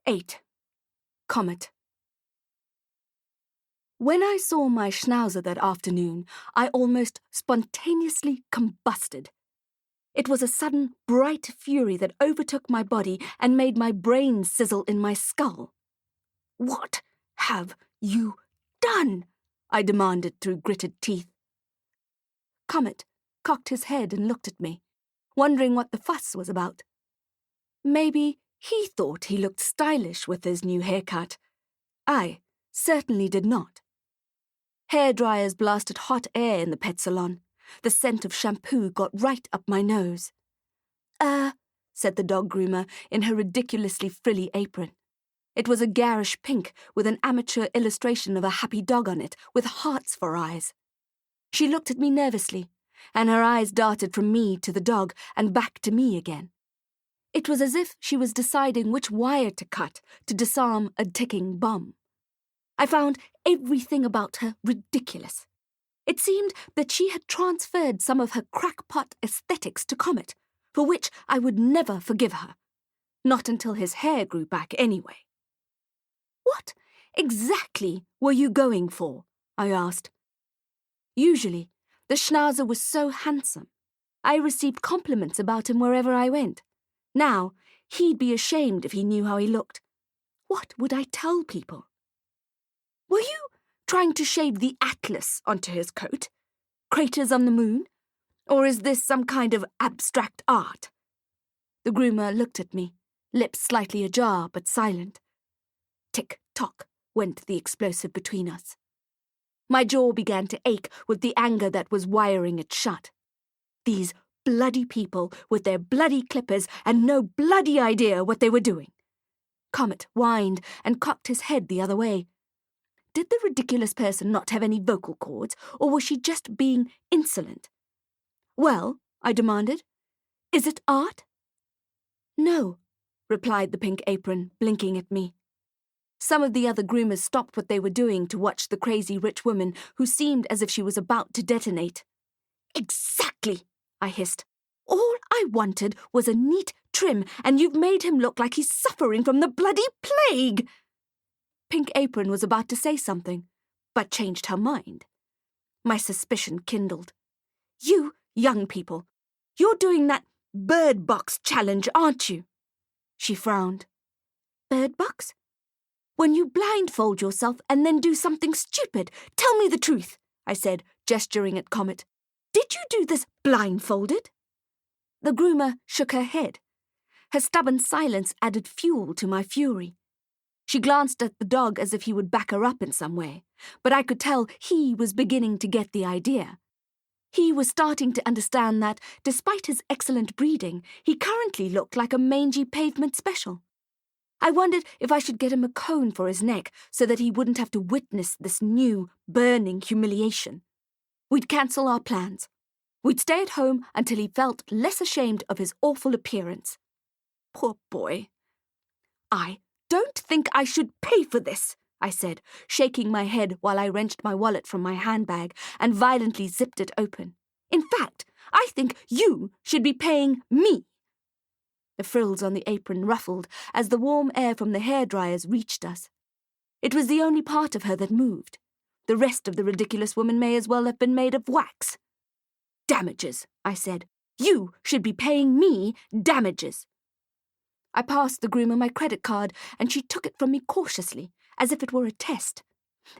8. Comet. When I saw my schnauzer that afternoon, I almost spontaneously combusted. It was a sudden, bright fury that overtook my body and made my brain sizzle in my skull. "What have you done?" I demanded through gritted teeth. Comet cocked his head and looked at me, wondering what the fuss was about. Maybe he thought he looked stylish with his new haircut. I certainly did not. Hair dryers blasted hot air in the pet salon. The scent of shampoo got right up my nose. Said the dog groomer in her ridiculously frilly apron. It was a garish pink with an amateur illustration of a happy dog on it with hearts for eyes. She looked at me nervously, and her eyes darted from me to the dog and back to me again. It was as if she was deciding which wire to cut to disarm a ticking bomb. I found everything about her ridiculous. It seemed that she had transferred some of her crackpot aesthetics to Comet, for which I would never forgive her. Not until his hair grew back anyway. "What exactly were you going for?" I asked. Usually, the schnauzer was so handsome. I received compliments about him wherever I went. Now, he'd be ashamed if he knew how he looked. What would I tell people? "Were you trying to shave the atlas onto his coat? Craters on the moon? Or is this some kind of abstract art?" The groomer looked at me, lips slightly ajar but silent. Tick-tock went the explosive between us. My jaw began to ache with the anger that was wiring it shut. These bloody people with their bloody clippers and no bloody idea what they were doing. Comet whined and cocked his head the other way. Did the ridiculous person not have any vocal cords, or was she just being insolent? "Well," I demanded, "is it art?" "No," replied the pink apron, blinking at me. Some of the other groomers stopped what they were doing to watch the crazy rich woman who seemed as if she was about to detonate. "Exactly," I hissed. "All I wanted was a neat trim, and you've made him look like he's suffering from the bloody plague." Pink Apron was about to say something, but changed her mind. My suspicion kindled. "You young people, you're doing that bird box challenge, aren't you?" She frowned. "Bird box? When you blindfold yourself and then do something stupid. Tell me the truth," I said, gesturing at Comet. "Did you do this blindfolded?" The groomer shook her head. Her stubborn silence added fuel to my fury. She glanced at the dog as if he would back her up in some way, but I could tell he was beginning to get the idea. He was starting to understand that, despite his excellent breeding, he currently looked like a mangy pavement special. I wondered if I should get him a cone for his neck so that he wouldn't have to witness this new, burning humiliation. We'd cancel our plans. We'd stay at home until he felt less ashamed of his awful appearance. Poor boy. "I don't think I should pay for this," I said, shaking my head while I wrenched my wallet from my handbag and violently zipped it open. "In fact, I think you should be paying me." The frills on the apron ruffled as the warm air from the hairdryers reached us. It was the only part of her that moved. The rest of the ridiculous woman may as well have been made of wax. "Damages," I said. "You should be paying me damages." I passed the groomer my credit card, and she took it from me cautiously, as if it were a test,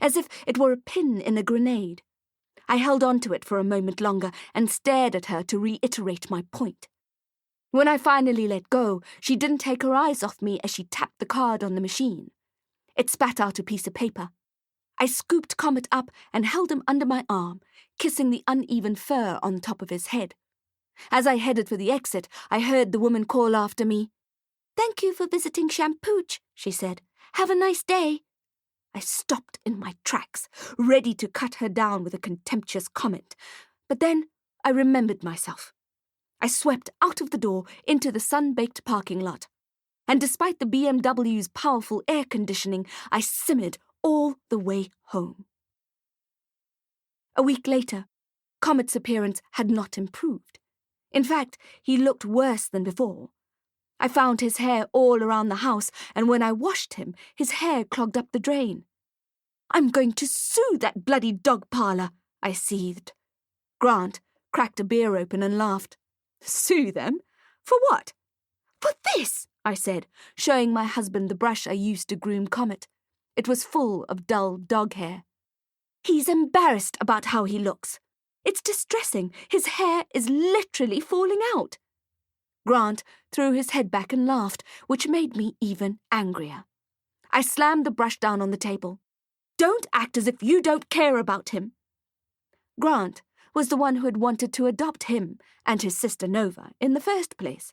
as if it were a pin in a grenade. I held on to it for a moment longer and stared at her to reiterate my point. When I finally let go, she didn't take her eyes off me as she tapped the card on the machine. It spat out a piece of paper. I scooped Comet up and held him under my arm, kissing the uneven fur on top of his head. As I headed for the exit, I heard the woman call after me. "Thank you for visiting Shampooch," she said. "Have a nice day." I stopped in my tracks, ready to cut her down with a contemptuous comment, but then I remembered myself. I swept out of the door into the sun-baked parking lot, and despite the BMW's powerful air conditioning, I simmered all the way home. A week later, Comet's appearance had not improved. In fact, he looked worse than before. I found his hair all around the house, and when I washed him, his hair clogged up the drain. "I'm going to sue that bloody dog parlour," I seethed. Grant cracked a beer open and laughed. "Sue them? For what?" "For this," I said, showing my husband the brush I used to groom Comet. It was full of dull dog hair. "He's embarrassed about how he looks. It's distressing. His hair is literally falling out." Grant threw his head back and laughed, which made me even angrier. I slammed the brush down on the table. "Don't act as if you don't care about him." Grant was the one who had wanted to adopt him and his sister Nova in the first place.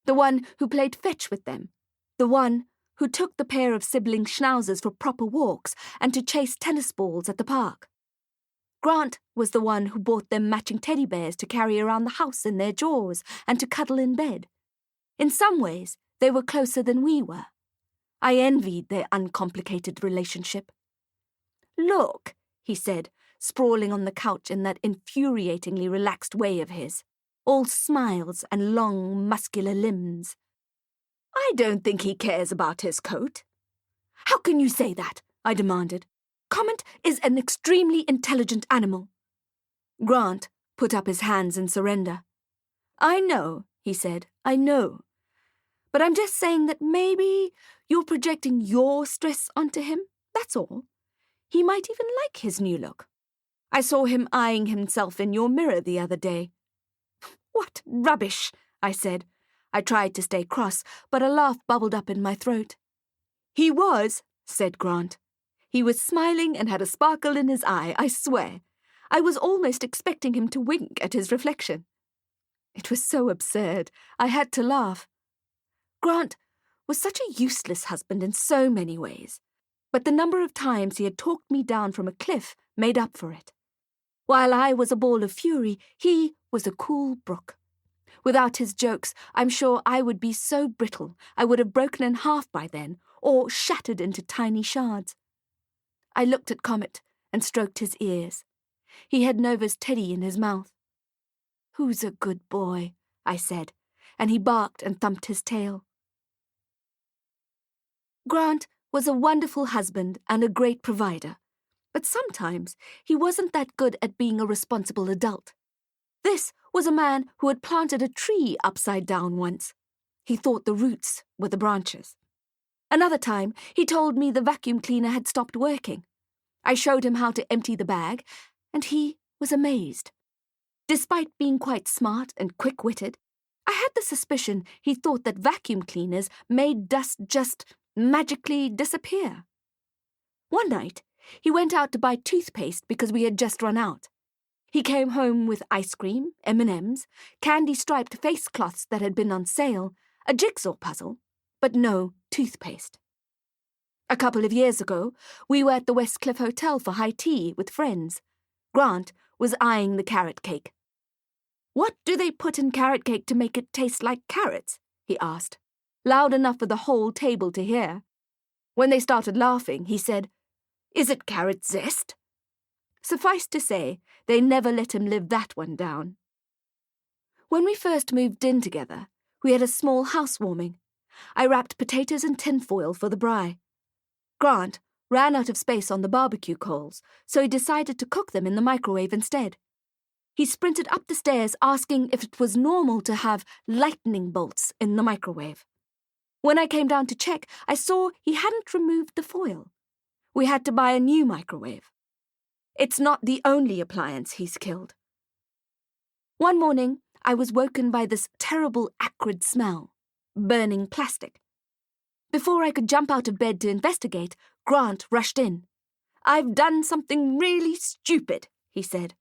The one who played fetch with them. The one who took the pair of sibling schnauzers for proper walks and to chase tennis balls at the park. Grant was the one who bought them matching teddy bears to carry around the house in their jaws and to cuddle in bed. In some ways, they were closer than we were. I envied their uncomplicated relationship. "Look," he said, sprawling on the couch in that infuriatingly relaxed way of his, all smiles and long, muscular limbs. "I don't think he cares about his coat." "How can you say that?" I demanded. "Comet is an extremely intelligent animal." Grant put up his hands in surrender. "I know," he said, "I know. But I'm just saying that maybe you're projecting your stress onto him, that's all. He might even like his new look. I saw him eyeing himself in your mirror the other day." "What rubbish," I said. I tried to stay cross, but a laugh bubbled up in my throat. "He was," said Grant. "He was smiling and had a sparkle in his eye, I swear. I was almost expecting him to wink at his reflection." It was so absurd, I had to laugh. Grant was such a useless husband in so many ways, but the number of times he had talked me down from a cliff made up for it. While I was a ball of fury, he was a cool brook. Without his jokes, I'm sure I would be so brittle I would have broken in half by then, or shattered into tiny shards. I looked at Comet and stroked his ears. He had Nova's teddy in his mouth. "Who's a good boy?" I said, and he barked and thumped his tail. Grant was a wonderful husband and a great provider, but sometimes he wasn't that good at being a responsible adult. This was a man who had planted a tree upside down once. He thought the roots were the branches. Another time, he told me the vacuum cleaner had stopped working. I showed him how to empty the bag, and he was amazed. Despite being quite smart and quick-witted, I had the suspicion he thought that vacuum cleaners made dust just magically disappear. One night, he went out to buy toothpaste because we had just run out. He came home with ice cream, M&Ms, candy-striped face cloths that had been on sale, a jigsaw puzzle, but no toothpaste. A couple of years ago, we were at the West Cliff Hotel for high tea with friends. Grant was eyeing the carrot cake. "What do they put in carrot cake to make it taste like carrots?" he asked, loud enough for the whole table to hear. When they started laughing, he said, "Is it carrot zest?" Suffice to say, they never let him live that one down. When we first moved in together, we had a small housewarming. I wrapped potatoes in tinfoil for the braai. Grant ran out of space on the barbecue coals, so he decided to cook them in the microwave instead. He sprinted up the stairs asking if it was normal to have lightning bolts in the microwave. When I came down to check, I saw he hadn't removed the foil. We had to buy a new microwave. It's not the only appliance he's killed. One morning, I was woken by this terrible acrid smell, burning plastic. Before I could jump out of bed to investigate, Grant rushed in. "I've done something really stupid," he said.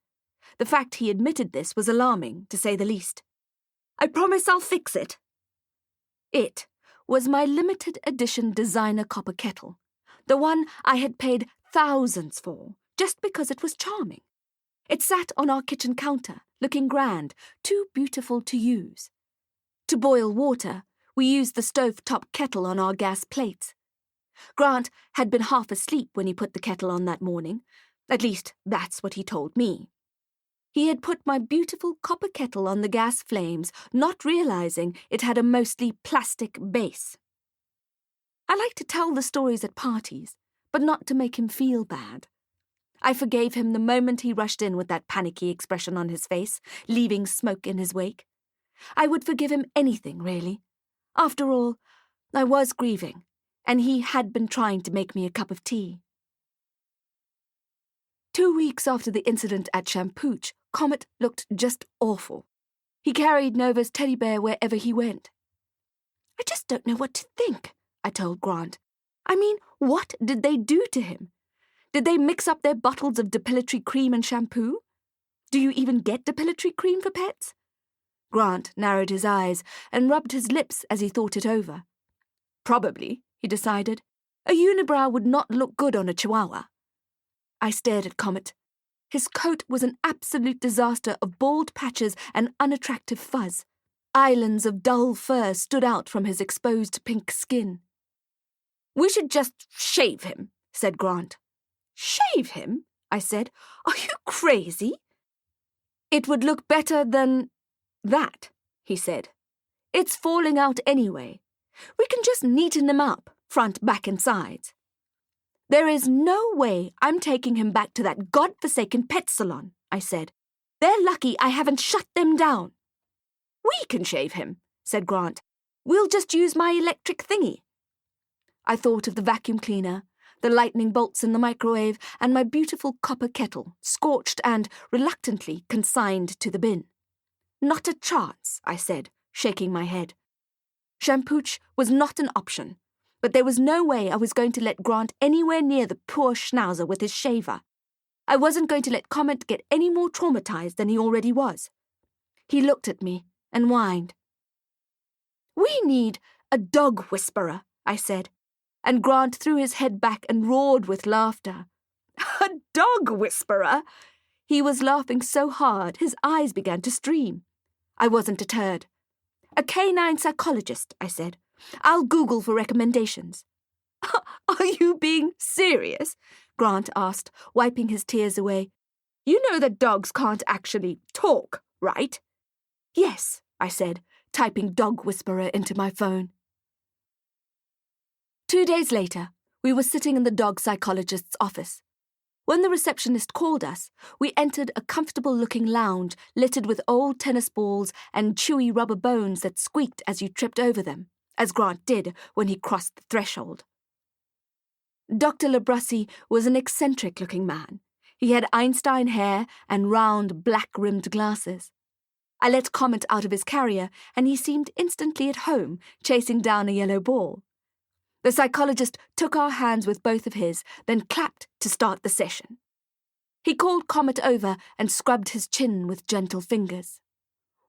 The fact he admitted this was alarming, to say the least. "I promise I'll fix it." It was my limited edition designer copper kettle, the one I had paid thousands for, just because it was charming. It sat on our kitchen counter, looking grand, too beautiful to use. To boil water, we used the stove-top kettle on our gas plates. Grant had been half asleep when he put the kettle on that morning. At least, that's what he told me. He had put my beautiful copper kettle on the gas flames, not realizing it had a mostly plastic base. I like to tell the stories at parties, but not to make him feel bad. I forgave him the moment he rushed in with that panicky expression on his face, leaving smoke in his wake. I would forgive him anything, really. After all, I was grieving, and he had been trying to make me a cup of tea. 2 weeks after the incident at Champooch, Comet looked just awful. He carried Nova's teddy bear wherever he went. I just don't know what to think, I told Grant. I mean, what did they do to him? Did they mix up their bottles of depilatory cream and shampoo? Do you even get depilatory cream for pets? Grant narrowed his eyes and rubbed his lips as he thought it over. Probably, he decided. A unibrow would not look good on a chihuahua. I stared at Comet. His coat was an absolute disaster of bald patches and unattractive fuzz. Islands of dull fur stood out from his exposed pink skin. We should just shave him, said Grant. Shave him? I said. Are you crazy? It would look better than that, he said. It's falling out anyway. We can just neaten him up, front, back and sides. There is no way I'm taking him back to that godforsaken pet salon, I said. They're lucky I haven't shut them down. We can shave him, said Grant. We'll just use my electric thingy. I thought of the vacuum cleaner, the lightning bolts in the microwave, and my beautiful copper kettle, scorched and reluctantly consigned to the bin. Not a chance, I said, shaking my head. Champooch was not an option, but there was no way I was going to let Grant anywhere near the poor schnauzer with his shaver. I wasn't going to let Comet get any more traumatized than he already was. He looked at me and whined. We need a dog whisperer, I said, and Grant threw his head back and roared with laughter. A dog whisperer? He was laughing so hard his eyes began to stream. I wasn't deterred. A canine psychologist, I said. I'll Google for recommendations. Are you being serious? Grant asked, wiping his tears away. You know that dogs can't actually talk, right? Yes, I said, typing dog whisperer into my phone. 2 days later, we were sitting in the dog psychologist's office. When the receptionist called us, we entered a comfortable-looking lounge littered with old tennis balls and chewy rubber bones that squeaked as you tripped over them, as Grant did when he crossed the threshold. Dr. Labrussi was an eccentric-looking man. He had Einstein hair and round, black-rimmed glasses. I let Comet out of his carrier, and he seemed instantly at home, chasing down a yellow ball. The psychologist took our hands with both of his, then clapped to start the session. He called Comet over and scrubbed his chin with gentle fingers.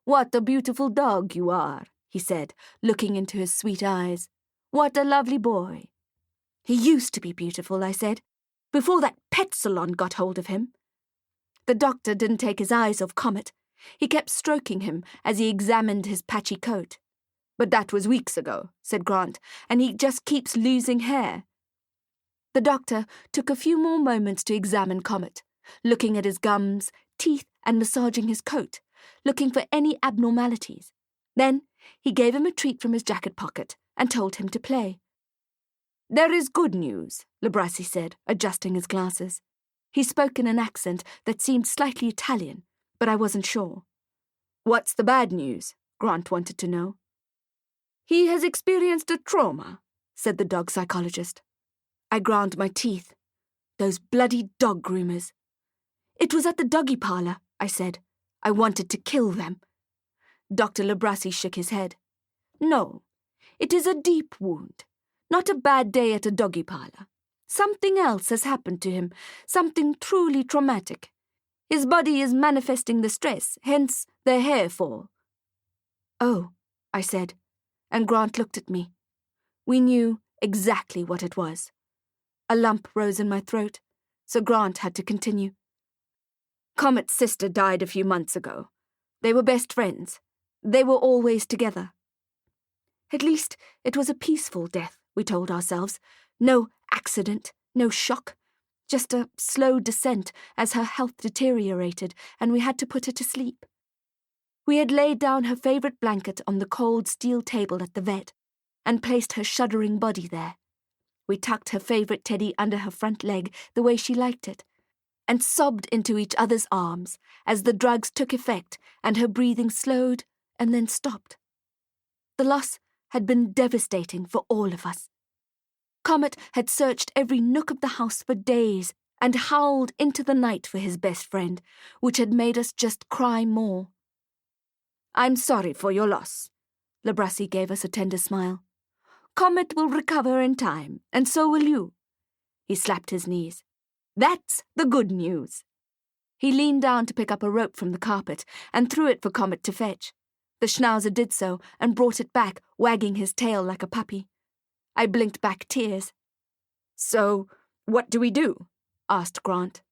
What a beautiful dog you are, he said, looking into his sweet eyes. What a lovely boy. He used to be beautiful, I said, before that pet salon got hold of him. The doctor didn't take his eyes off Comet. He kept stroking him as he examined his patchy coat. But that was weeks ago, said Grant, and he just keeps losing hair. The doctor took a few more moments to examine Comet, looking at his gums, teeth, and massaging his coat, looking for any abnormalities. Then he gave him a treat from his jacket pocket and told him to play. There is good news, Labrussi said, adjusting his glasses. He spoke in an accent that seemed slightly Italian, but I wasn't sure. What's the bad news? Grant wanted to know. He has experienced a trauma, said the dog psychologist. I ground my teeth. Those bloody dog groomers. It was at the doggy parlour, I said. I wanted to kill them. Dr. Labrussi shook his head. No, it is a deep wound. Not a bad day at a doggy parlour. Something else has happened to him, something truly traumatic. His body is manifesting the stress, hence the hair fall. Oh, I said, and Grant looked at me. We knew exactly what it was. A lump rose in my throat, so Grant had to continue. Comet's sister died a few months ago. They were best friends. They were always together. At least it was a peaceful death, we told ourselves. No accident, no shock. Just a slow descent as her health deteriorated and we had to put her to sleep. We had laid down her favourite blanket on the cold steel table at the vet and placed her shuddering body there. We tucked her favourite teddy under her front leg the way she liked it and sobbed into each other's arms as the drugs took effect and her breathing slowed and then stopped. The loss had been devastating for all of us. Comet had searched every nook of the house for days and howled into the night for his best friend, which had made us just cry more. "I'm sorry for your loss." Labrassi gave us a tender smile. "Comet will recover in time, and so will you." He slapped his knees. "That's the good news." He leaned down to pick up a rope from the carpet and threw it for Comet to fetch. The Schnauzer did so and brought it back, wagging his tail like a puppy. I blinked back tears. "So, what do we do?" asked Grant.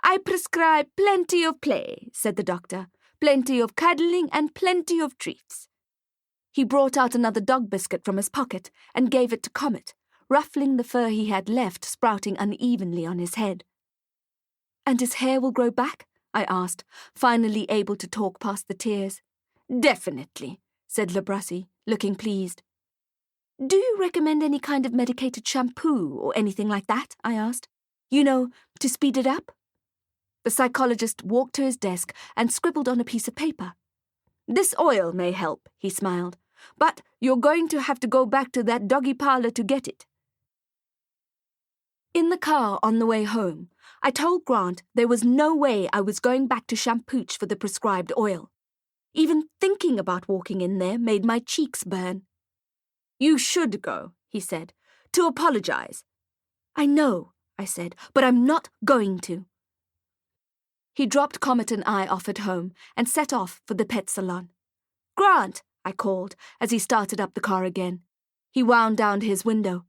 "I prescribe plenty of play," said the doctor. "Plenty of cuddling and plenty of treats." He brought out another dog biscuit from his pocket and gave it to Comet, ruffling the fur he had left sprouting unevenly on his head. "And his hair will grow back?" I asked, finally able to talk past the tears. "Definitely," said Labrassi, looking pleased. "Do you recommend any kind of medicated shampoo or anything like that?" I asked. "You know, to speed it up?" The psychologist walked to his desk and scribbled on a piece of paper. "This oil may help," he smiled, "but you're going to have to go back to that doggy parlor to get it." In the car on the way home, I told Grant there was no way I was going back to Shampooch for the prescribed oil. Even thinking about walking in there made my cheeks burn. "You should go," he said, "to apologize." "I know," I said, "but I'm not going to." He dropped Comet and I off at home and set off for the pet salon. "Grant," I called as he started up the car again. He wound down to his window.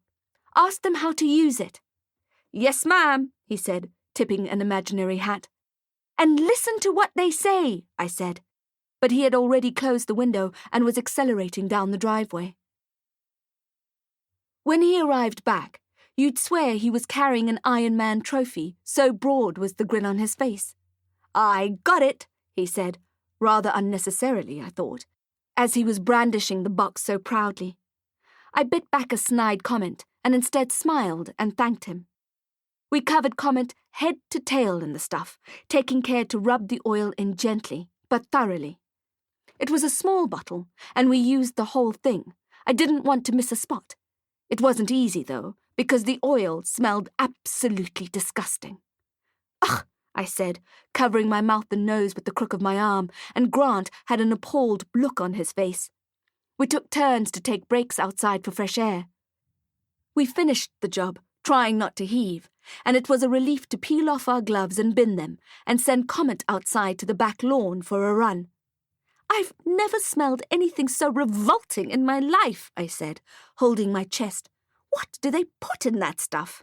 "Ask them how to use it." "Yes, ma'am," he said, tipping an imaginary hat. "And listen to what they say," I said. But he had already closed the window and was accelerating down the driveway. When he arrived back, you'd swear he was carrying an Iron Man trophy, so broad was the grin on his face. "I got it," he said, rather unnecessarily, I thought, as he was brandishing the box so proudly. I bit back a snide comment and instead smiled and thanked him. We covered Comet head to tail in the stuff, taking care to rub the oil in gently, but thoroughly. It was a small bottle, and we used the whole thing. I didn't want to miss a spot. It wasn't easy, though, because the oil smelled absolutely disgusting. "Ugh," I said, covering my mouth and nose with the crook of my arm, and Grant had an appalled look on his face. We took turns to take breaks outside for fresh air. We finished the job, trying not to heave, and it was a relief to peel off our gloves and bin them, and send Comet outside to the back lawn for a run. "I've never smelled anything so revolting in my life," I said, holding my chest. "What do they put in that stuff?"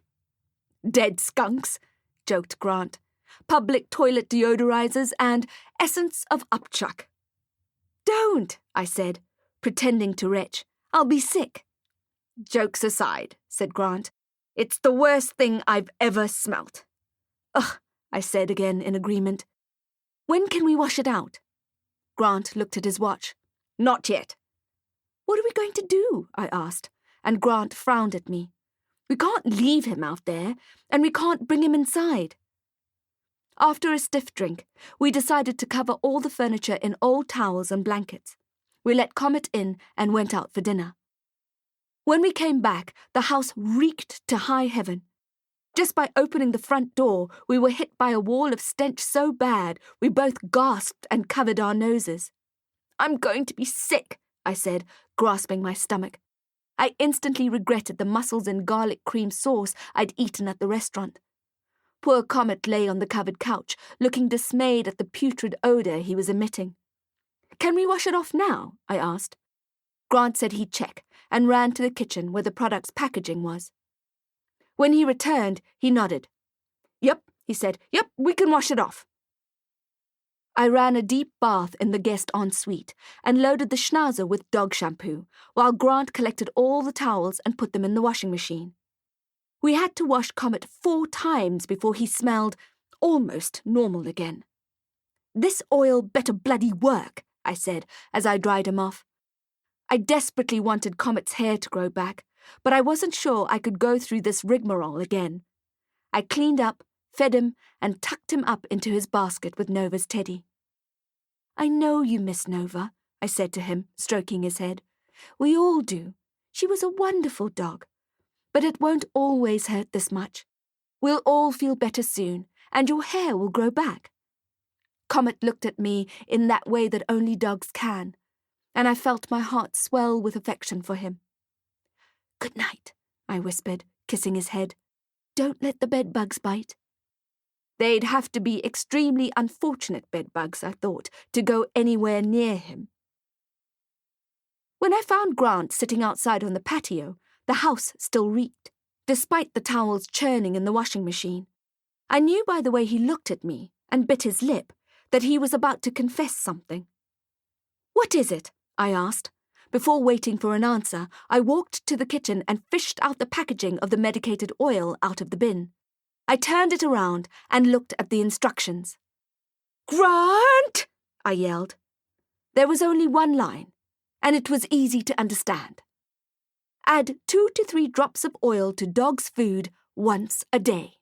"Dead skunks," joked Grant. "Public toilet deodorizers and essence of upchuck." "Don't," I said, pretending to retch. "I'll be sick." "Jokes aside," said Grant, "it's the worst thing I've ever smelt." "Ugh," I said again in agreement. "When can we wash it out?" Grant looked at his watch. "Not yet." "What are we going to do?" I asked, and Grant frowned at me. "We can't leave him out there, and we can't bring him inside." After a stiff drink, we decided to cover all the furniture in old towels and blankets. We let Comet in and went out for dinner. When we came back, the house reeked to high heaven. Just by opening the front door, we were hit by a wall of stench so bad we both gasped and covered our noses. "I'm going to be sick," I said, grasping my stomach. I instantly regretted the mussels and garlic cream sauce I'd eaten at the restaurant. Poor Comet lay on the covered couch, looking dismayed at the putrid odour he was emitting. "Can we wash it off now?" I asked. Grant said he'd check, and ran to the kitchen where the product's packaging was. When he returned, he nodded. "Yep," he said. "Yep, we can wash it off." I ran a deep bath in the guest ensuite and loaded the Schnauzer with dog shampoo, while Grant collected all the towels and put them in the washing machine. We had to wash Comet 4 times before he smelled almost normal again. "This oil better bloody work," I said as I dried him off. I desperately wanted Comet's hair to grow back, but I wasn't sure I could go through this rigmarole again. I cleaned up, fed him, and tucked him up into his basket with Nova's teddy. "I know you miss Nova," I said to him, stroking his head. "We all do. She was a wonderful dog. But it won't always hurt this much. We'll all feel better soon, and your hair will grow back." Comet looked at me in that way that only dogs can, and I felt my heart swell with affection for him. "Good night," I whispered, kissing his head. "Don't let the bedbugs bite." They'd have to be extremely unfortunate bedbugs, I thought, to go anywhere near him. When I found Grant sitting outside on the patio, the house still reeked, despite the towels churning in the washing machine. I knew by the way he looked at me and bit his lip that he was about to confess something. "What is it?" I asked. Before waiting for an answer, I walked to the kitchen and fished out the packaging of the medicated oil out of the bin. I turned it around and looked at the instructions. "Grant!" I yelled. There was only one line, and it was easy to understand. Add 2 to 3 drops of oil to dog's food once a day.